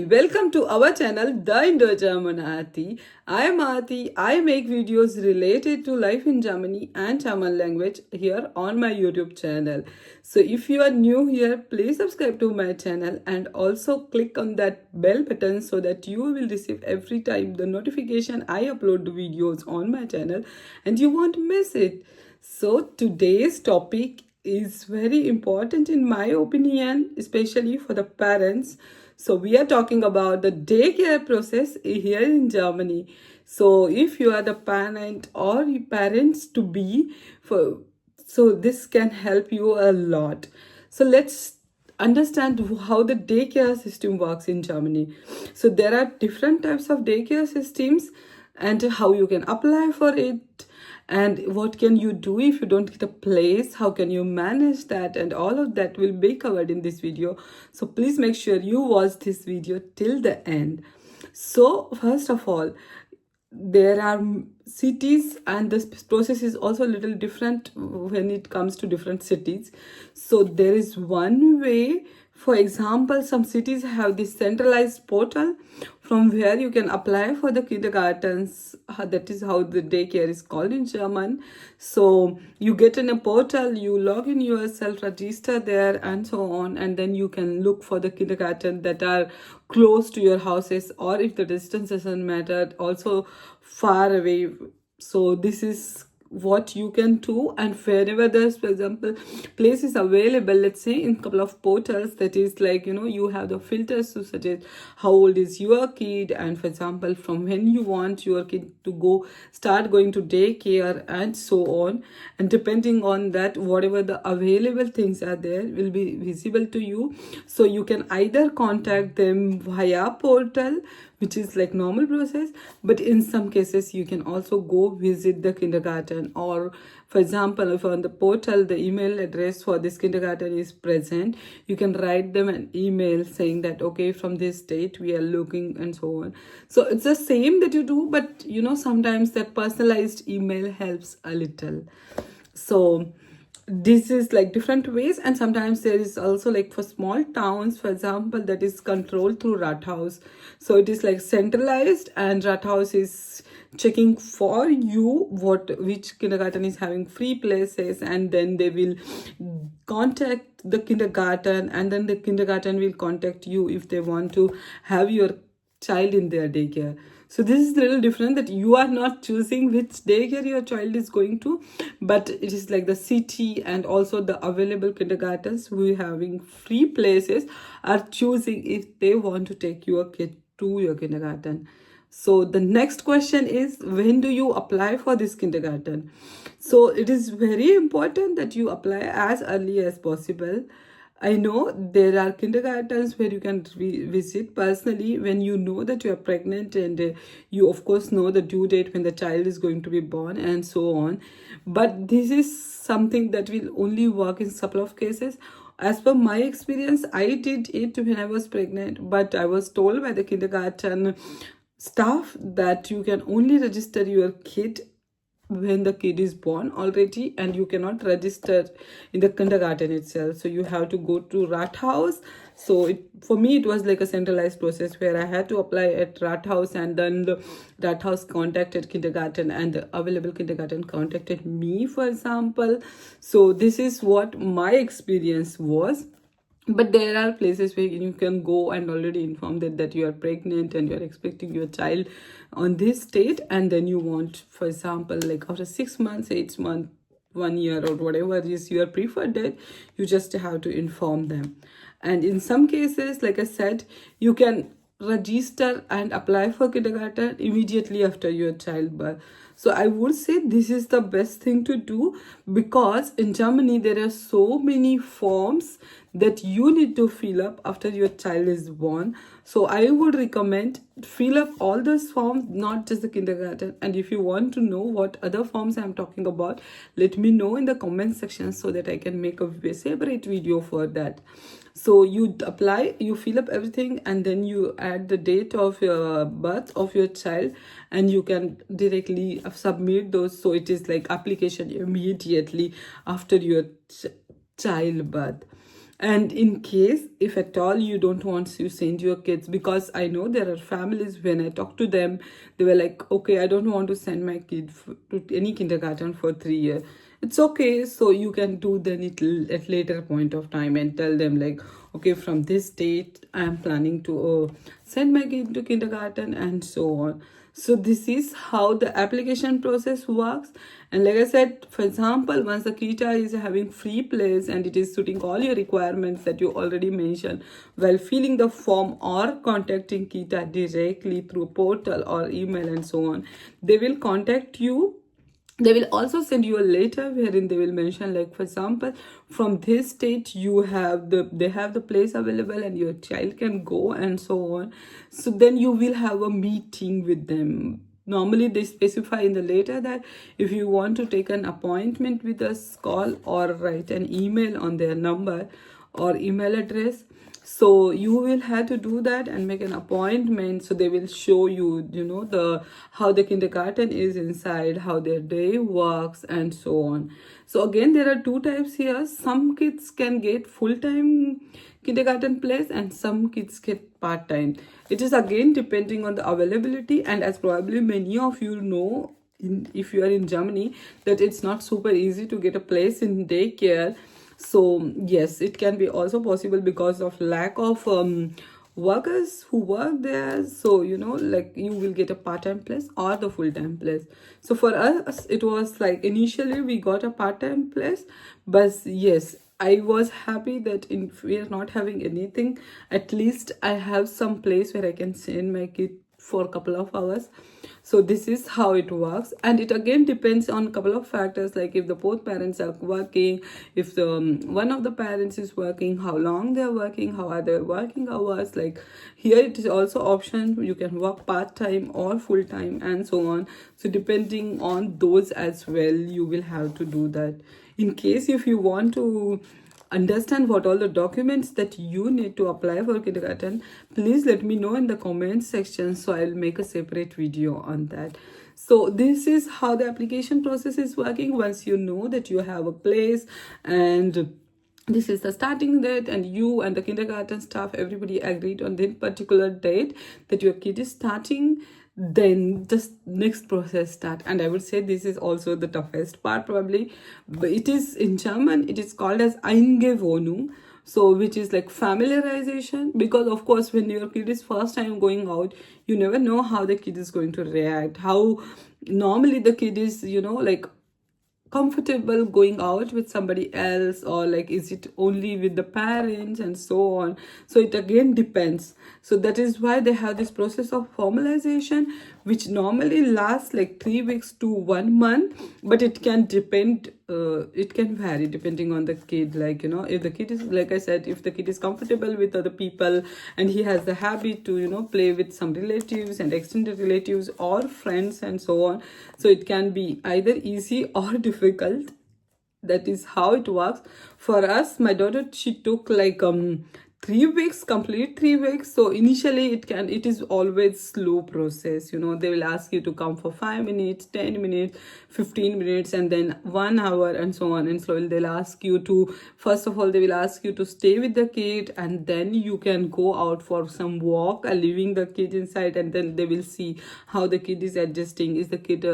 Welcome to our channel, The Indianingermany. I am Aarti. I make videos related to life in Germany and German language here on my YouTube channel. So if you are new here, please subscribe to my channel and also click on that bell button so that you will receive every time the notification I upload videos on my channel and you won't miss it. So today's topic is very important in my opinion, especially for the parents. So we are talking about the daycare process here in Germany. So if you are the parent or parents to be, so this can help you a lot. So let's understand how the daycare system works in Germany. So there are different types of daycare systems and how you can apply for it and what can you do if you don't get a place, how can you manage that, and all of that will be covered in this video. So please make sure you watch this video till the end. So first of all, there are cities and this process is also a little different when it comes to different cities. So there is one way. For example, some cities have this centralized portal from where you can apply for the kindergartens. That is how the daycare is called in German. So you get in a portal, you log in yourself, register there and so on, and then you can look for the kindergarten that are close to your houses, or if the distance doesn't matter, also far away. So this is what you can do, and wherever there's, for example, place is available, let's say in a couple of portals, that is like, you have the filters to suggest how old is your kid, and for example from when you want your kid to start going to daycare and so on, and depending on that, whatever the available things are there will be visible to you. So you can either contact them via portal, which is like normal process, but in some cases you can also go visit the kindergarten, or for example, if on the portal the email address for this kindergarten is present, you can write them an email saying that okay, from this date we are looking and so on. So it's the same that you do, but sometimes that personalized email helps a little. So this is like different ways, and sometimes there is also like for small towns, for example, that is controlled through Rathaus. So it is like centralized, and Rathaus is checking for you which kindergarten is having free places, and then they will contact the kindergarten, and then the kindergarten will contact you if they want to have your child in their daycare. So this is a little different, that you are not choosing which daycare your child is going to, but it is like the city and also the available kindergartens who are having free places are choosing if they want to take your kid to your kindergarten. So the next question is, when do you apply for this kindergarten? So it is very important that you apply as early as possible. I know there are kindergartens where you can visit personally when you know that you are pregnant, and you of course know the due date when the child is going to be born and so on. But this is something that will only work in a couple of cases. As per my experience, I did it when I was pregnant, but I was told by the kindergarten staff that you can only register your kid when the kid is born already, and you cannot register in the kindergarten itself. So you have to go to Rathaus. So for me it was like a centralized process where I had to apply at Rathaus, and then the Rathaus contacted kindergarten, and the available kindergarten contacted me, for example. So this is what my experience was. But there are places where you can go and already inform that you are pregnant and you are expecting your child on this date, and then you want, for example, like after 6 months, 8 months, 1 year, or whatever is your preferred date, you just have to inform them. And in some cases, like I said, you can register and apply for kindergarten immediately after your childbirth. So I would say this is the best thing to do, because in Germany there are so many forms that you need to fill up after your child is born. So I would recommend fill up all those forms, not just the kindergarten. And if you want to know what other forms I'm talking about, let me know in the comment section so that I can make a separate video for that. So you apply, you fill up everything, and then you add the date of your birth of your child, and you can directly submit those. So it is like application immediately after your childbirth. And in case if at all you don't want to send your kids, because I know there are families, when I talk to them, they were like, okay, I don't want to send my kid to any kindergarten for 3 years. It's okay, so you can do then it at later point of time and tell them like, okay, from this date I am planning to send my kid to kindergarten and so on. So this is how the application process works. And like I said, for example, once the kita is having free place and it is suiting all your requirements that you already mentioned while filling the form or contacting kita directly through portal or email and so on, they will contact you. They will also send you a letter wherein they will mention, like, for example, from this state you have they have the place available and your child can go and so on. So then you will have a meeting with them. Normally they specify in the letter that if you want to take an appointment with us, call or write an email on their number or email address. So you will have to do that and make an appointment. So they will show you, you know, the how the kindergarten is inside, how their day works and so on. So again, there are two types here. Some kids can get full-time kindergarten place and some kids get part-time. It is again depending on the availability, and as probably many of you know, if you are in Germany, that it's not super easy to get a place in daycare. So yes, it can be also possible because of lack of workers who work there. So you know, like, you will get a part-time place or the full-time place. So for us it was like, initially we got a part-time place, but yes, I was happy that if we are not having anything, at least I have some place where I can send my kid for a couple of hours. So this is how it works, and it again depends on a couple of factors, like if the both parents are working, if the one of the parents is working, how long they're working, how are their working hours. Like here it is also option, you can work part-time or full-time and so on. So depending on those as well, you will have to do that. In case if you want to understand what all the documents that you need to apply for kindergarten, please let me know in the comment section, so I'll make a separate video on that. So this is how the application process is working. Once you know that you have a place and this is the starting date, and you and the kindergarten staff, everybody agreed on that particular date that your kid is starting, then just next process start. And I would say this is also the toughest part probably, but it is in German, it is called as Eingewohnung, so which is like familiarization. Because of course when your kid is first time going out, you never know how the kid is going to react, how normally the kid is, you know, like comfortable going out with somebody else, or like is it only with the parents and so on. So it again depends. So that is why they have this process of formalization, which normally lasts like 3 weeks to 1 month, but it can depend, it can vary depending on the kid. Like, you know, if the kid is, like I said, if the kid is comfortable with other people and he has the habit to, you know, play with some relatives and extended relatives or friends and so on, so it can be either easy or difficult. That is how it works. For us, my daughter, she took like 3 weeks, complete 3 weeks. So initially it is always slow process, you know. They will ask you to come for 5 minutes, 10 minutes, 15 minutes, and then 1 hour and so on. And slowly they'll ask you to, first of all they will ask you to stay with the kid, and then you can go out for some walk, leaving the kid inside, and then they will see how the kid is adjusting. Is the kid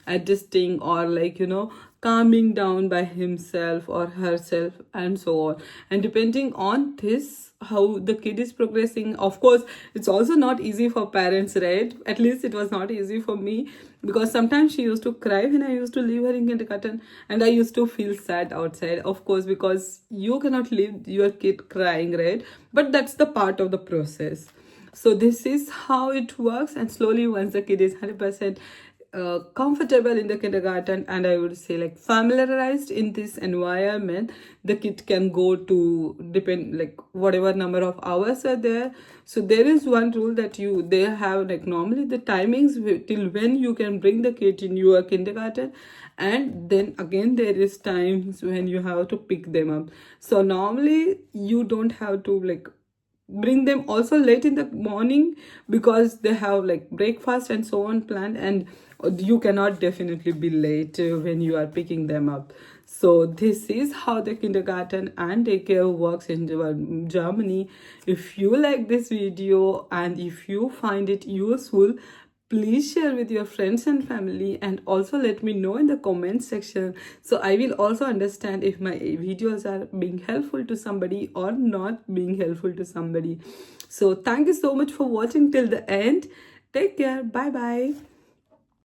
adjusting, or like, you know, calming down by himself or herself and so on. And depending on this, how the kid is progressing. Of course, it's also not easy for parents, right? At least it was not easy for me, because sometimes she used to cry when I used to leave her in kindergarten, and I used to feel sad outside, of course, because you cannot leave your kid crying, right? But that's the part of the process. So this is how it works. And slowly, once the kid is 100% comfortable in the kindergarten, and I would say like familiarized in this environment, the kid can go to, depend, like whatever number of hours are there. So there is one rule that they have, like normally the timings till when you can bring the kid in your kindergarten, and then again there is times when you have to pick them up. So normally you don't have to like bring them also late in the morning, because they have like breakfast and so on planned, and you cannot definitely be late when you are picking them up. So this is how the kindergarten and daycare works in Germany. If you like this video and if you find it useful, please share with your friends and family, and also let me know in the comment section, so I will also understand if my videos are being helpful to somebody or not being helpful to somebody. So thank you so much for watching till the end. Take care. Bye bye.